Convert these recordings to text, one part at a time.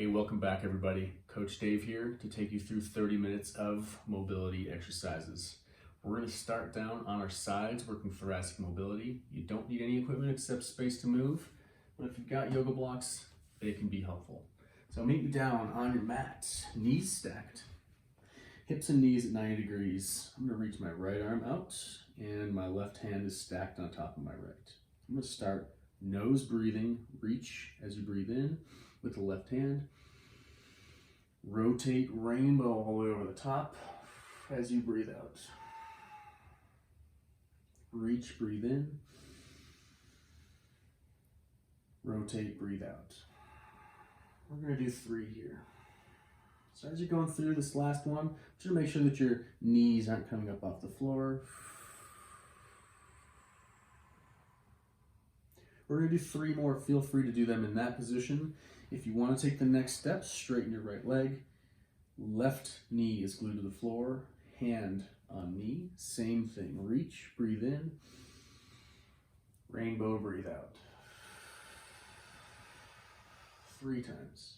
Hey, welcome back everybody. Coach Dave here to take you through 30 minutes of mobility exercises. We're going to start down on our sides working thoracic mobility. You don't need any equipment except space to move, but if you've got yoga blocks, they can be helpful. So meet me down on your mat, knees stacked, hips and knees at 90 degrees. I'm going to reach my right arm out and my left hand is stacked on top of my right. I'm going to start nose breathing, reach as you breathe in with the left hand. Rotate rainbow all the way over the top as you breathe out. Reach, breathe in. Rotate, breathe out. We're going to do 3 here. So as you're going through this last one, just make sure that your knees aren't coming up off the floor. We're going to do 3 more. Feel free to do them in that position. If you want to take the next step, straighten your right leg. Left knee is glued to the floor. Hand on knee. Same thing. Reach, breathe in. Rainbow, breathe out. 3 times.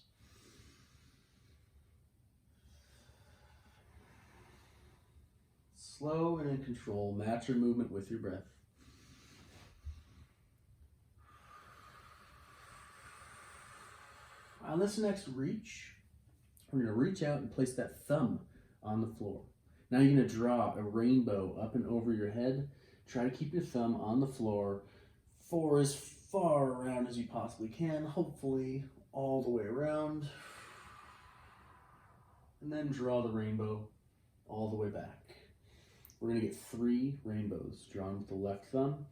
Slow and in control. Match your movement with your breath. On this next reach, we're going to reach out and place that thumb on the floor. Now you're going to draw a rainbow up and over your head. Try to keep your thumb on the floor for as far around as you possibly can, hopefully all the way around. And then draw the rainbow all the way back. We're going to get 3 rainbows drawn with the left thumb.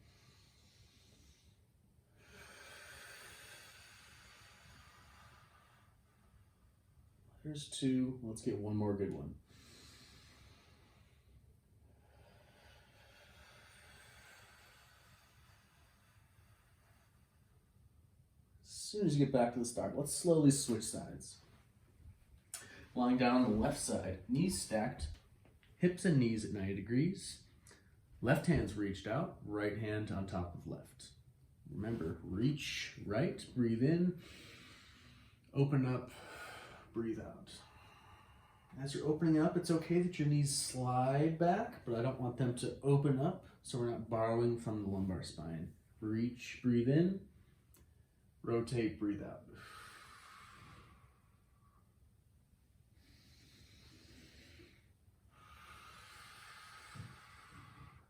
Here's 2. Let's get one more good one. As soon as you get back to the start, let's slowly switch sides. Lying down on the left side, knees stacked, hips and knees at 90 degrees. Left hand's reached out, right hand on top of left. Remember, reach right, breathe in, open up, breathe out. As you're opening up, it's okay that your knees slide back, but I don't want them to open up so we're not borrowing from the lumbar spine. Reach, breathe in, rotate, breathe out.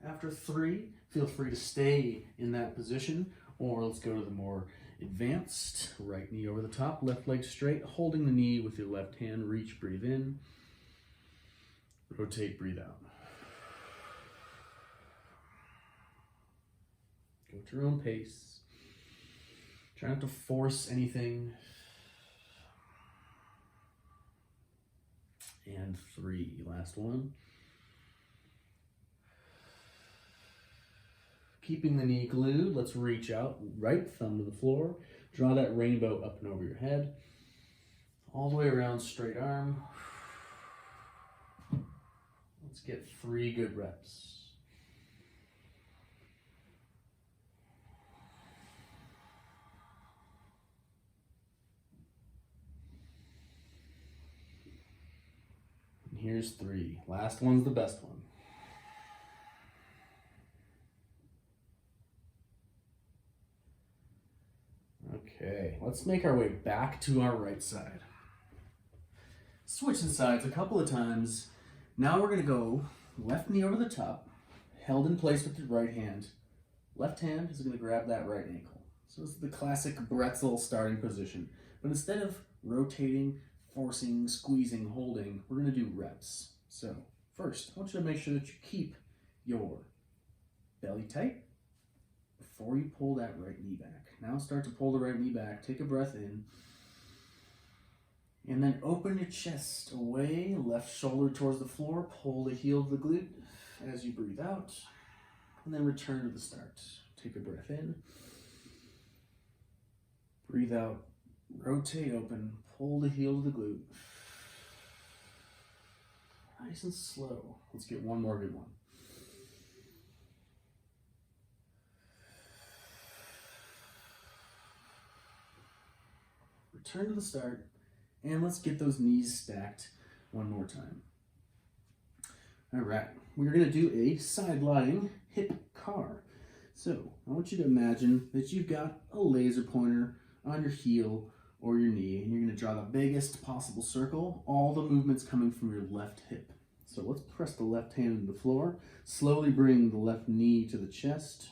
After 3, feel free to stay in that position, or let's go to the more advanced. Right knee over the top, left leg straight, holding the knee with your left hand. Reach, breathe in, rotate, breathe out. Go at your own pace. Try not to force anything. And 3, last one. Keeping the knee glued, let's reach out, right thumb to the floor, draw that rainbow up and over your head, all the way around, straight arm. Let's get 3 good reps. And here's 3. Last one's the best one. Okay, let's make our way back to our right side. Switching sides a couple of times. Now we're going to go left knee over the top, held in place with the right hand. Left hand is going to grab that right ankle. So this is the classic bretzel starting position. But instead of rotating, forcing, squeezing, holding, we're going to do reps. So first, I want you to make sure that you keep your belly tight before you pull that right knee back. Now start to pull the right knee back. Take a breath in. And then open your chest away, left shoulder towards the floor. Pull the heel of the glute as you breathe out. And then return to the start. Take a breath in. Breathe out. Rotate open. Pull the heel of the glute. Nice and slow. Let's get one more good one. Return to the start, And let's get those knees stacked one more time. All right, we're gonna do a side lying hip car. So I want you to imagine that you've got a laser pointer on your heel or your knee, and you're gonna draw the biggest possible circle, all the movements coming from your left hip. So let's press the left hand into the floor, slowly bring the left knee to the chest,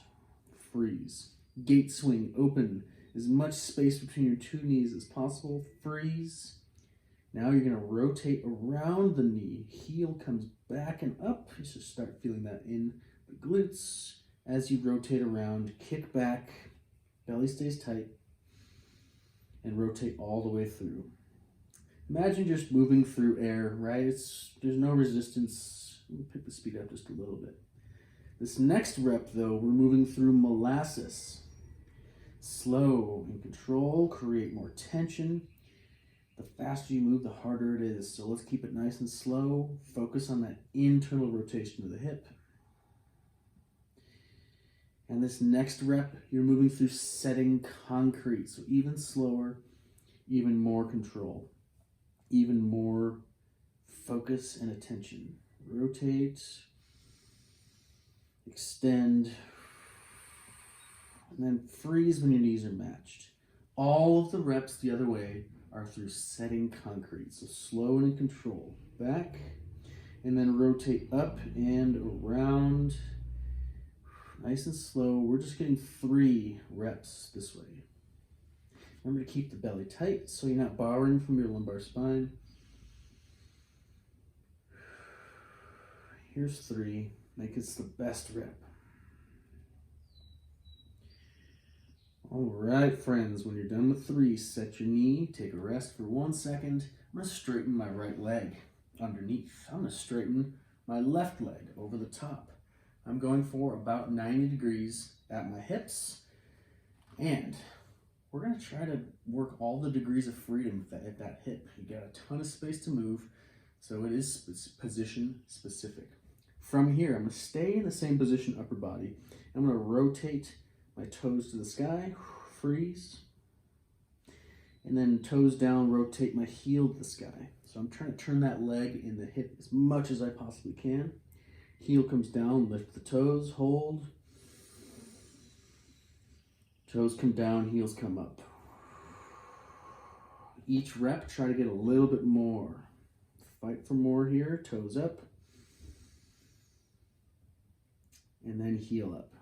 freeze. Gate swing, open as much space between your two knees as possible, freeze. Now you're gonna rotate around the knee, heel comes back and up. You should start feeling that in the glutes. As you rotate around, kick back, belly stays tight, and rotate all the way through. Imagine just moving through air, right? There's no resistance. Let me pick the speed up just a little bit. This next rep though, we're moving through molasses. Slow and control, create more tension. The faster you move, the harder it is. So let's keep it nice and slow. Focus on that internal rotation of the hip. And this next rep, you're moving through setting concrete. So even slower, even more control, even more focus and attention. Rotate, extend, and then freeze when your knees are matched. All of the reps the other way are through setting concrete. So slow and in control. Back, and then rotate up and around. Nice and slow. We're just getting 3 reps this way. Remember to keep the belly tight so you're not borrowing from your lumbar spine. Here's 3. Make it the best rep. All right, friends, when you're done with 3, set your knee, take a rest for 1 second. I'm gonna straighten my right leg underneath. I'm gonna straighten my left leg over the top. I'm going for about 90 degrees at my hips, and we're gonna try to work all the degrees of freedom at that hip. You got a ton of space to move, so it is position specific. From here, I'm gonna stay in the same position, upper body. I'm gonna rotate my toes to the sky, freeze, and then toes down, rotate my heel to the sky. So I'm trying to turn that leg in the hip as much as I possibly can. Heel comes down, lift the toes, hold. Toes come down, heels come up. Each rep, try to get a little bit more. Fight for more here, toes up. And then heel up.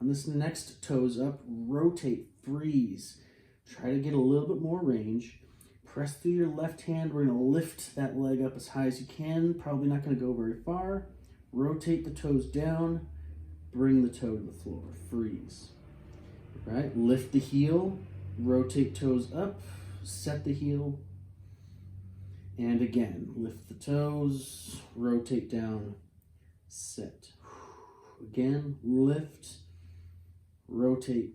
On this next toes up, rotate, freeze. Try to get a little bit more range. Press through your left hand. We're going to lift that leg up as high as you can. Probably not going to go very far. Rotate the toes down. Bring the toe to the floor. Freeze. Right? Lift the heel. Rotate toes up. Set the heel. And again, lift the toes. Rotate down. Set. Again, lift. Rotate.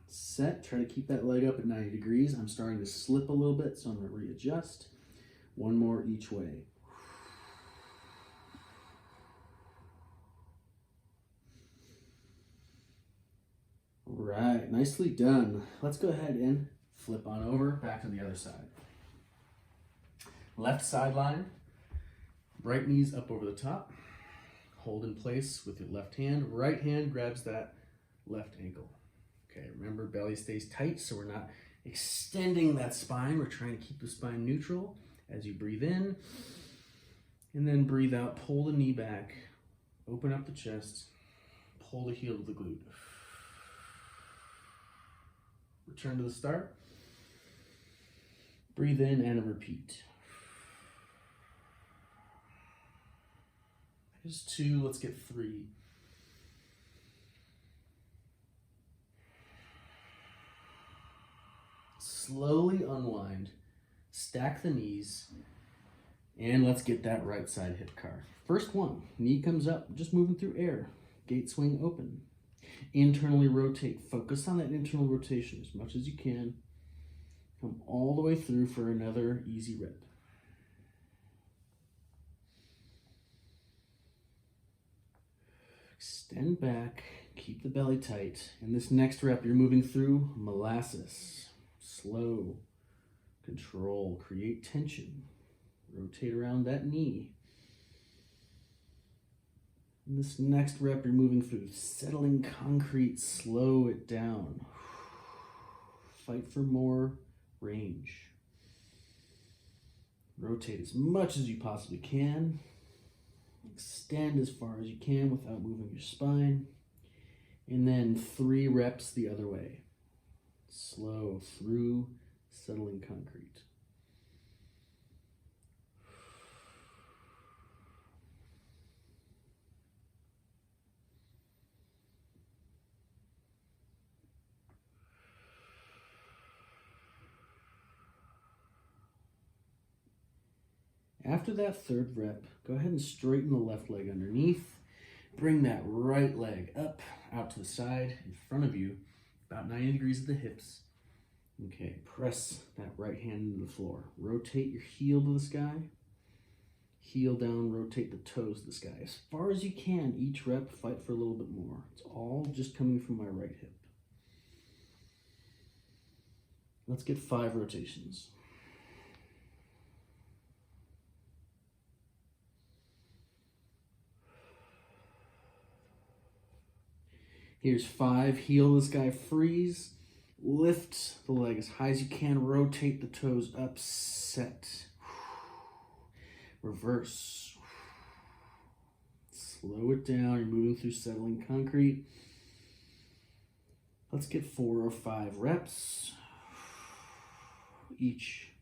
Set. Try to keep that leg up at 90 degrees. I'm starting to slip a little bit, so I'm going to readjust. 1 more each way. Right, nicely done. Let's go ahead and flip on over back to the other side. Left sideline. Right knees up over the top. Hold in place with your left hand. Right hand grabs that left ankle. Okay, remember belly stays tight, so we're not extending that spine. We're trying to keep the spine neutral as you breathe in. And then breathe out, pull the knee back, open up the chest, pull the heel to the glute. Return to the start. Breathe in and repeat. There's 2, let's get 3. Slowly unwind, stack the knees, and let's get that right side hip car. First one, knee comes up, just moving through air. Gate swing open. Internally rotate. Focus on that internal rotation as much as you can. Come all the way through for another easy rep. Extend back. Keep Keep the belly tight. In this next rep, you're moving through molasses. Slow, control, create tension. Rotate around that knee. In this next rep, you're moving through settling concrete. Slow it down. Fight for more range. Rotate as much as you possibly can. Extend as far as you can without moving your spine. And then 3 reps the other way. Slow through settling concrete. After that 3rd rep, go ahead and straighten the left leg underneath. Bring that right leg up, out to the side, in front of you, about 90 degrees at the hips. Okay, press that right hand into the floor. Rotate your heel to the sky. Heel down, rotate the toes to the sky. As far as you can, each rep, fight for a little bit more. It's all just coming from my right hip. Let's get 5 rotations. Here's 5, heel this guy, freeze, lift the leg as high as you can, rotate the toes up, set, reverse, slow it down, you're moving through settling concrete. Let's get 4 or 5 reps each.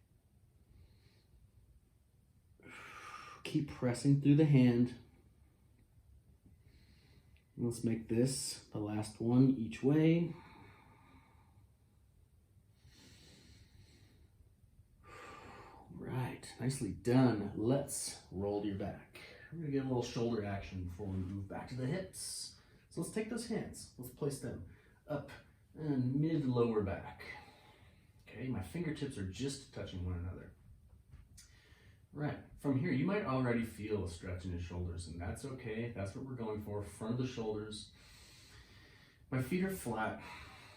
Keep pressing through the hand. Let's make this the last one each way. Right, nicely done. Let's roll your back. We're gonna get a little shoulder action before we move back to the hips. So let's take those hands, let's place them up and mid-lower back. Okay, my fingertips are just touching one another. Right, from here, you might already feel a stretch in your shoulders, and that's okay. That's what we're going for, front of the shoulders. My feet are flat.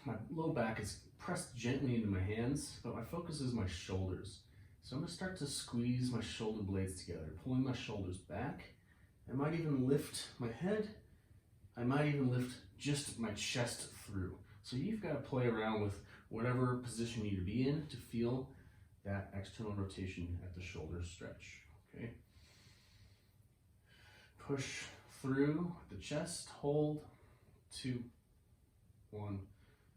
My low back is pressed gently into my hands, but my focus is my shoulders. So I'm gonna start to squeeze my shoulder blades together, pulling my shoulders back. I might even lift my head. I might even lift just my chest through. So you've got to play around with whatever position you need to be in to feel that external rotation at the shoulder stretch, okay? Push through the chest, hold, 2, 1,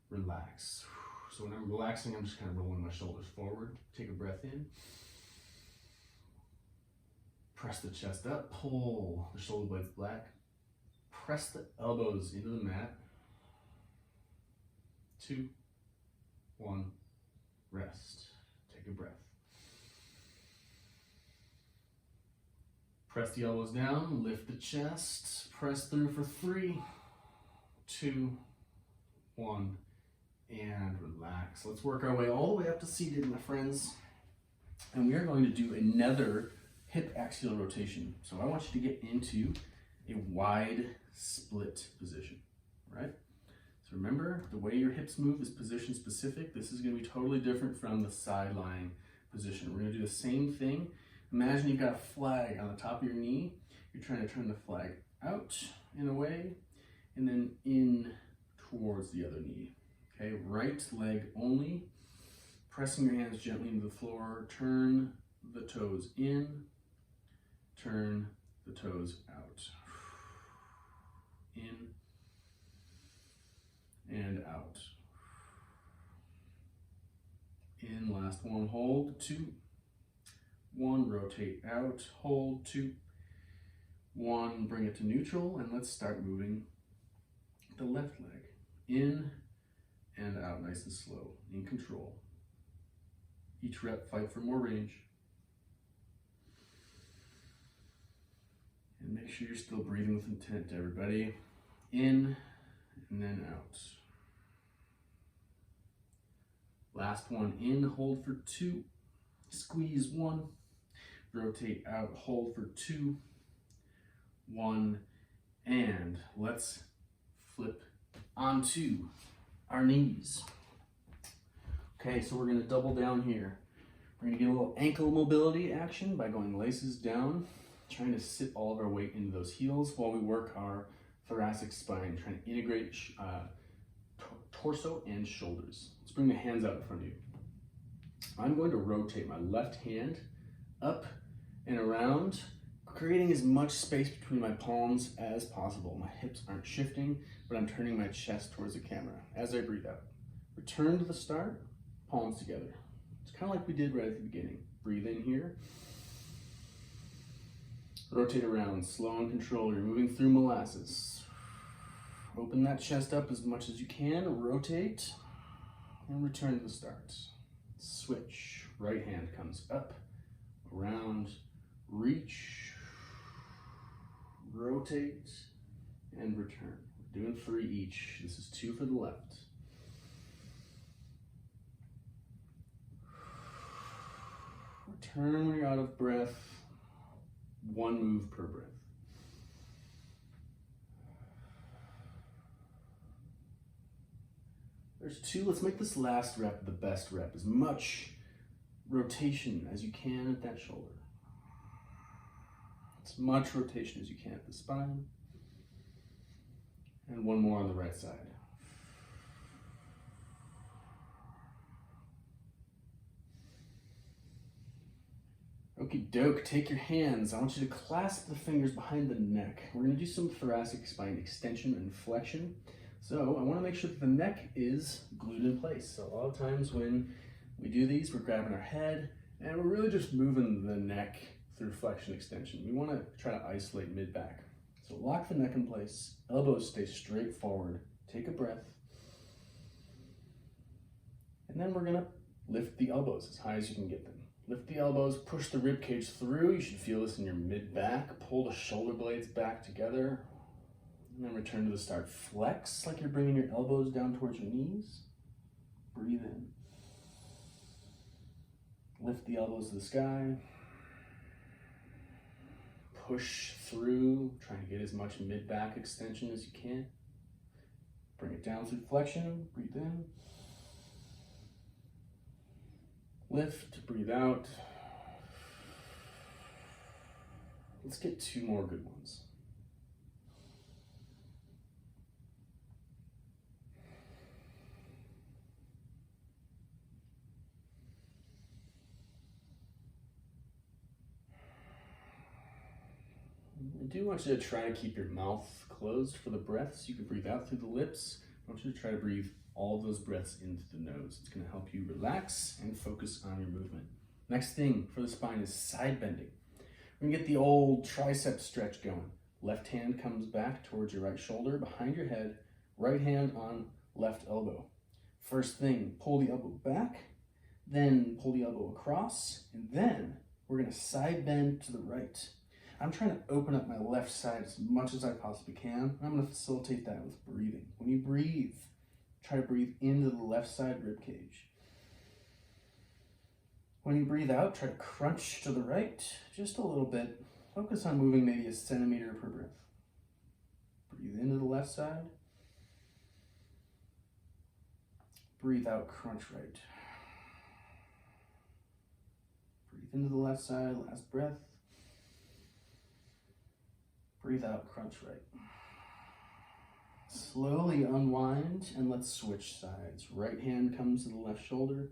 relax. So when I'm relaxing, I'm just kind of rolling my shoulders forward. Take a breath in. Press the chest up, pull the shoulder blades back. Press the elbows into the mat. 2, 1, rest. Take a breath. Press the elbows down, lift the chest, press through for 3, 2, 1, and relax. Let's work our way all the way up to seated, my friends. And we are going to do another hip axial rotation. So I want you to get into a wide split position, right? So remember, the way your hips move is position specific. This is going to be totally different from the side lying position. We're going to do the same thing. Imagine you've got a flag on the top of your knee. You're trying to turn the flag out and away, and then in towards the other knee. Okay, right leg only. Pressing your hands gently into the floor. Turn the toes in. Turn the toes out. In and out. In, last one, hold, 2, 1, rotate out, hold, 2, 1, bring it to neutral, and let's start moving the left leg. In and out, nice and slow, in control. Each rep, fight for more range. And make sure you're still breathing with intent, everybody. In and then out. Last one, in, hold for 2, squeeze 1, rotate out, hold for 2, 1, and let's flip onto our knees. Okay, so we're gonna double down here. We're gonna get a little ankle mobility action by going laces down, trying to sit all of our weight into those heels while we work our thoracic spine, trying to integrate torso and shoulders. Let's bring the hands out in front of you. I'm going to rotate my left hand up and around, creating as much space between my palms as possible. My hips aren't shifting, but I'm turning my chest towards the camera as I breathe out. Return to the start, palms together. It's kind of like we did right at the beginning. Breathe in here. Rotate around, slow and controlled. You're moving through molasses. Open that chest up as much as you can, rotate, and return to the start. Switch, right hand comes up, around, reach, rotate, and return. We're doing 3 each. This is 2 for the left. Return when you're out of breath. 1 move per breath. There's 2. Let's make this last rep the best rep. As much rotation as you can at that shoulder. As much rotation as you can at the spine. And 1 more on the right side. Okie doke, take your hands. I want you to clasp the fingers behind the neck. We're gonna do some thoracic spine extension and flexion. So I wanna make sure that the neck is glued in place. So a lot of times when we do these, we're grabbing our head and we're really just moving the neck through flexion extension. We wanna try to isolate mid-back. So lock the neck in place, elbows stay straight forward. Take a breath. And then we're gonna lift the elbows as high as you can get them. Lift the elbows, push the rib cage through. You should feel this in your mid-back. Pull the shoulder blades back together. And then return to the start. Flex like you're bringing your elbows down towards your knees. Breathe in. Lift the elbows to the sky. Push through, trying to get as much mid-back extension as you can. Bring it down through flexion. Breathe in. Lift, breathe out. Let's get 2 more good ones. I do want you to try to keep your mouth closed for the breaths. You can breathe out through the lips. I want you to try to breathe all those breaths into the nose. It's gonna help you relax and focus on your movement. Next thing for the spine is side bending. We're gonna get the old tricep stretch going. Left hand comes back towards your right shoulder, behind your head, right hand on left elbow. First thing, pull the elbow back, then pull the elbow across, and then we're gonna side bend to the right. I'm trying to open up my left side as much as I possibly can. I'm gonna facilitate that with breathing. When you breathe, try to breathe into the left side rib cage. When you breathe out, try to crunch to the right just a little bit. Focus on moving maybe 1 centimeter per breath. Breathe into the left side. Breathe out, crunch right. Breathe into the left side, last breath. Breathe out, crunch right. Slowly unwind and let's switch sides. Right hand comes to the left shoulder,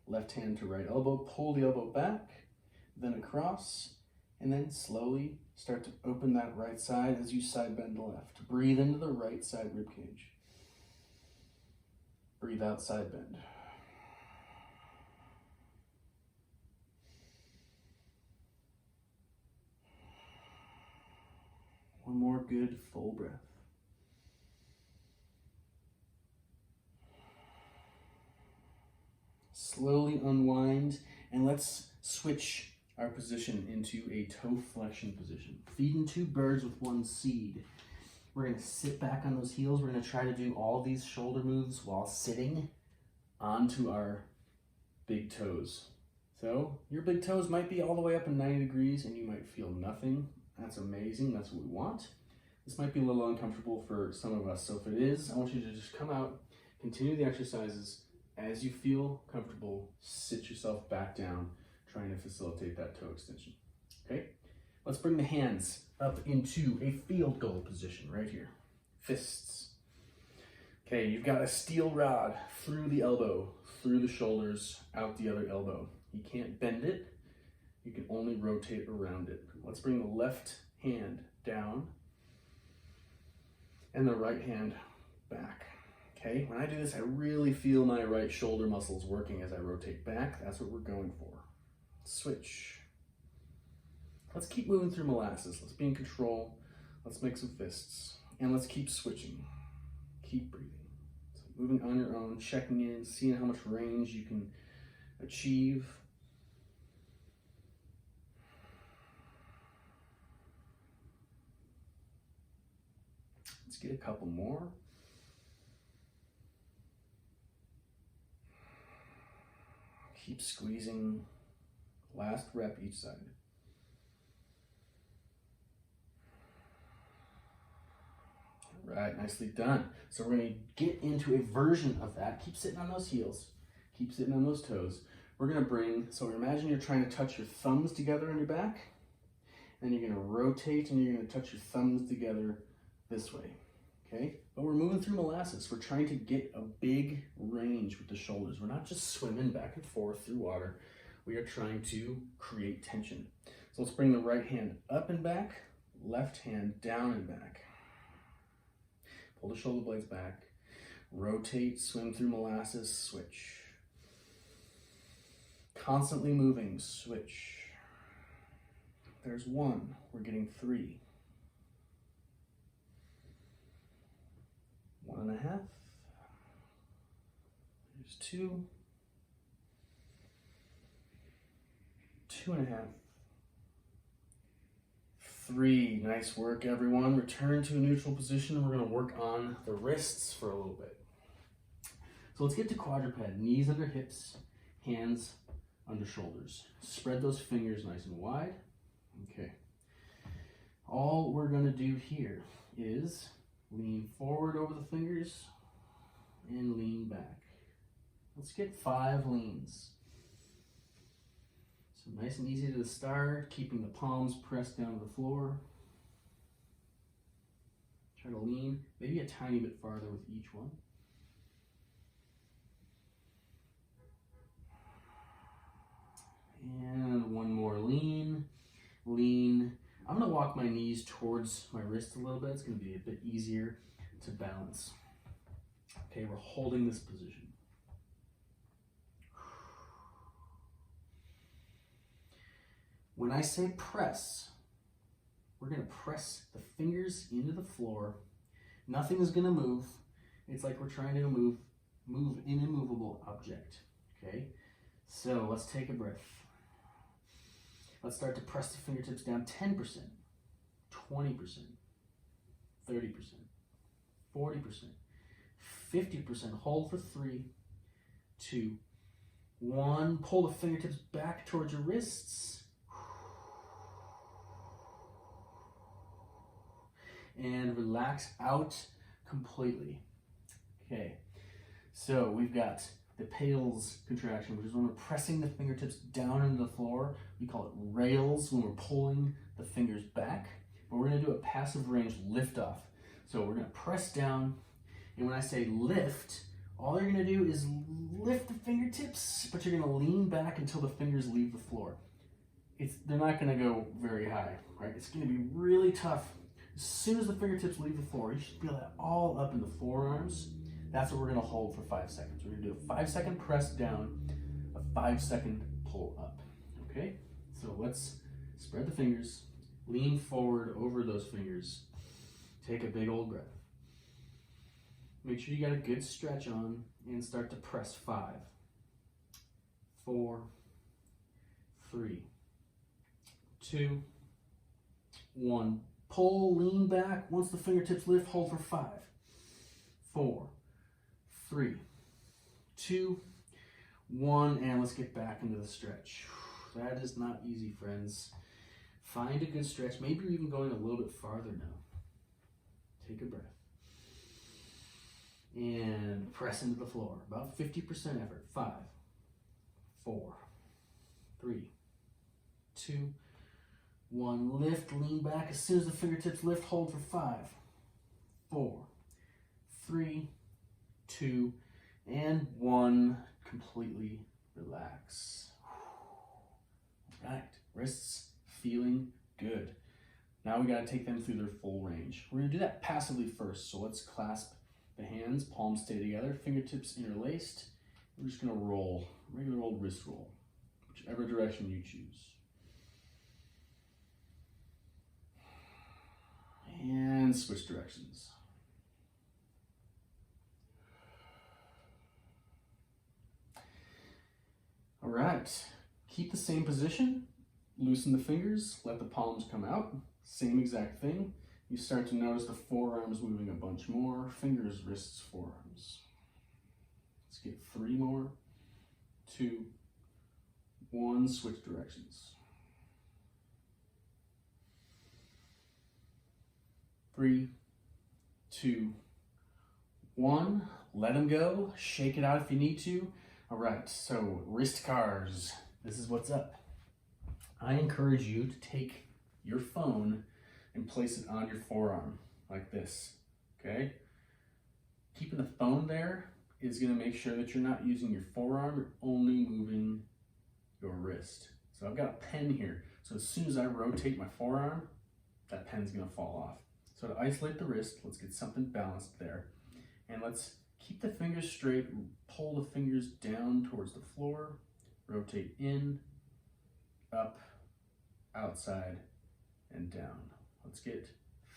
left hand to right elbow. Pull the elbow back, then across, and then slowly start to open that right side as you side bend the left. Breathe into the right side rib cage. Breathe out, side bend. One more good full breath. Slowly unwind and let's switch our position into a toe flexion position. Feeding 2 birds with 1 seed. We're gonna sit back on those heels. We're gonna try to do all these shoulder moves while sitting onto our big toes. So your big toes might be all the way up in 90 degrees and you might feel nothing. That's amazing, that's what we want. This might be a little uncomfortable for some of us, so if it is, I want you to just come out, continue the exercises. As you feel comfortable, sit yourself back down, trying to facilitate that toe extension. Okay? Let's bring the hands up into a field goal position right here. Fists. Okay, you've got a steel rod through the elbow, through the shoulders, out the other elbow. You can't bend it. You can only rotate around it. Let's bring the left hand down and the right hand back. Okay, when I do this, I really feel my right shoulder muscles working as I rotate back. That's what we're going for. Switch. Let's keep moving through molasses. Let's be in control. Let's make some fists. And let's keep switching. Keep breathing. So moving on your own, checking in, seeing how much range you can achieve. Let's get a couple more. Keep squeezing. Last rep each side. All right, nicely done. So we're going to get into a version of that. Keep sitting on those heels. Keep sitting on those toes. We're going to bring, so imagine you're trying to touch your thumbs together on your back. And you're going to rotate and you're going to touch your thumbs together this way. Okay? But we're moving through molasses. We're trying to get a big range with the shoulders. We're not just swimming back and forth through water. We are trying to create tension. So let's bring the right hand up and back, left hand down and back. Pull the shoulder blades back. Rotate, swim through molasses, switch. Constantly moving, switch. There's one, we're getting 3. 1.5. There's 2. 2.5. 3. Nice work, everyone. Return to a neutral position. We're going to work on the wrists for a little bit. So let's get to quadruped. Knees under hips, hands under shoulders. Spread those fingers nice and wide. Okay. All we're going to do here is lean forward over the fingers and lean back. Let's get 5 leans. So nice and easy to the start, keeping the palms pressed down to the floor. Try to lean maybe a tiny bit farther with each one. And one more lean, lean. I'm going to walk my knees towards my wrist a little bit. It's going to be a bit easier to balance. Okay, we're holding this position. When I say press, we're going to press the fingers into the floor. Nothing is going to move. It's like we're trying to move an immovable object. Okay, so let's take a breath. Let's start to press the fingertips down 10%, 20%, 30%, 40%, 50%. Hold for 3, 2, 1. Pull the fingertips back towards your wrists. And relax out completely. Okay, so we've got the Pales contraction, which is when we're pressing the fingertips down into the floor. We call it rails when we're pulling the fingers back. But we're going to do a passive range lift off. So we're going to press down, and when I say lift, all you're going to do is lift the fingertips, but you're going to lean back until the fingers leave the floor. They're not going to go very high, right? It's going to be really tough. As soon as the fingertips leave the floor, you should feel that all up in the forearms. That's what we're going to hold for 5 seconds. We're going to do a 5-second press down, a 5-second pull up. Okay? So let's spread the fingers, lean forward over those fingers, take a big old breath. Make sure you got a good stretch on and start to press 5, 4, 3, 2, 1. Pull, lean back. Once the fingertips lift, hold for 5, 4, 3, 2, 1, and let's get back into the stretch. That is not easy, friends. Find a good stretch. Maybe you're even going a little bit farther now. Take a breath. And press into the floor. About 50% effort. 5, 4, 3, 2, 1. Lift, lean back. As soon as the fingertips lift, hold for 5, 4, 3, 2, and 1. Completely relax. All right, wrists feeling good. Now we gotta take them through their full range. We're gonna do that passively first. So let's clasp the hands, palms stay together, fingertips interlaced. We're just gonna roll, regular old wrist roll, whichever direction you choose. And switch directions. All right, keep the same position, loosen the fingers, let the palms come out, same exact thing. You start to notice the forearms moving a bunch more, fingers, wrists, forearms. Let's get 3 more, 2, 1, switch directions. 3, 2, 1, let them go, shake it out if you need to. All right, so wrist cars, this is what's up. I encourage you to take your phone and place it on your forearm like this, okay? Keeping the phone there is gonna make sure that you're not using your forearm, you're only moving your wrist. So I've got a pen here. So as soon as I rotate my forearm, that pen's gonna fall off. So to isolate the wrist, let's get something balanced there. And let's keep the fingers straight, pull the fingers down towards the floor, rotate in, up, outside, and down. Let's get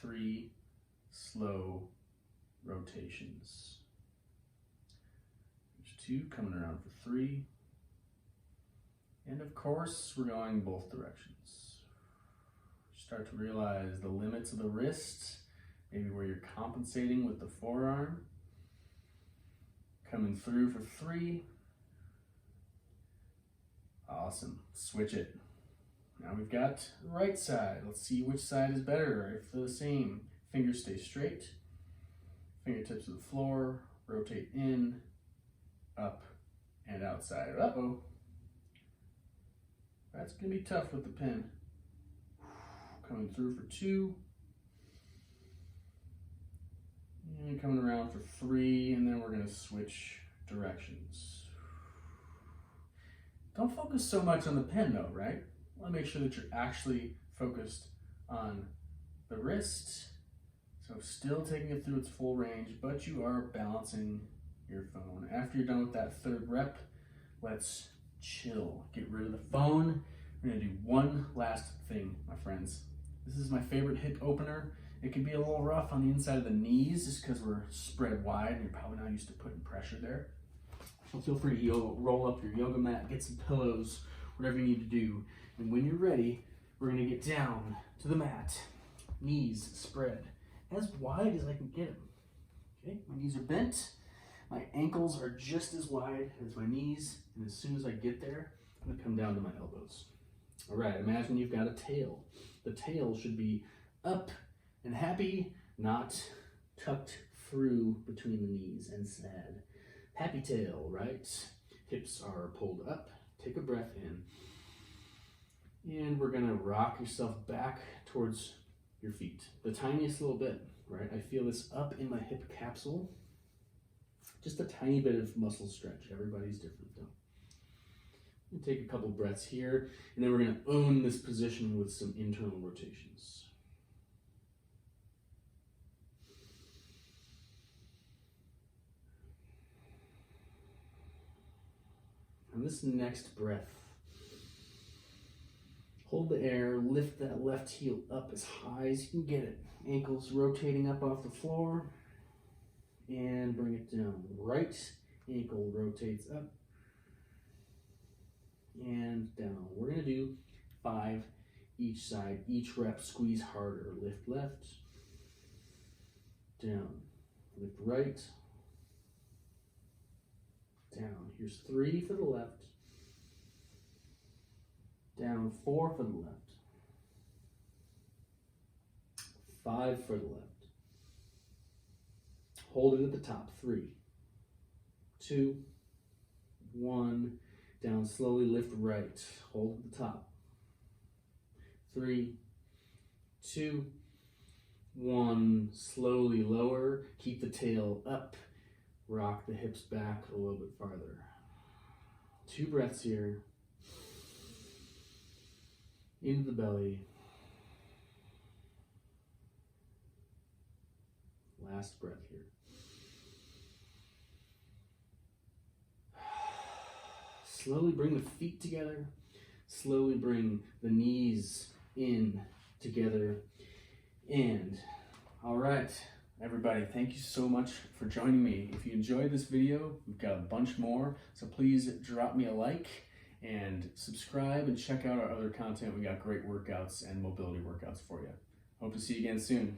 3 slow rotations. There's 2 coming around for 3. And of course, we're going both directions. Start to realize the limits of the wrist, maybe where you're compensating with the forearm. Coming through for 3. Awesome, switch it. Now we've got the right side. Let's see which side is better, if they're the same. Fingers stay straight, fingertips to the floor, rotate in, up, and outside. Uh-oh. That's gonna be tough with the pen. Coming through for 2. And coming around for 3, and then we're gonna switch directions. Don't focus so much on the pen though, right? I wanna make sure that you're actually focused on the wrist. So still taking it through its full range, but you are balancing your phone. After you're done with that 3rd rep, let's chill. Get rid of the phone. We're gonna do one last thing, my friends. This is my favorite hip opener. It can be a little rough on the inside of the knees just because we're spread wide and you're probably not used to putting pressure there. So feel free to roll up your yoga mat, get some pillows, whatever you need to do. And when you're ready, we're gonna get down to the mat. Knees spread as wide as I can get them. Okay, my knees are bent. My ankles are just as wide as my knees. And as soon as I get there, I'm gonna come down to my elbows. All right, imagine you've got a tail. The tail should be up and happy, not tucked through between the knees and sad. Happy tail, right? Hips are pulled up. Take a breath in. And we're gonna rock yourself back towards your feet. The tiniest little bit, right? I feel this up in my hip capsule. Just a tiny bit of muscle stretch. Everybody's different though. And take a couple breaths here, and then we're gonna own this position with some internal rotations. And this next breath, hold the air, lift that left heel up as high as you can get it. Ankles rotating up off the floor, and bring it down. Right ankle rotates up and down. We're gonna do 5 each side. Each rep, squeeze harder. Lift left, down. Lift right, down. Here's 3 for the left, down. 4 for the left, 5 for the left, Hold it at the top. 3, 2, 1. Down slowly, lift right. Hold at the top. 3, 2, 1. Slowly lower. Keep the tail up. Rock the hips back a little bit farther. 2 breaths here. Into the belly. Last breath here. Slowly bring the feet together. Slowly bring the knees in together. And, all right, everybody, thank you so much for joining me. If you enjoyed this video, we've got a bunch more, so please drop me a like and subscribe and check out our other content. We got great workouts and mobility workouts for you. Hope to see you again soon.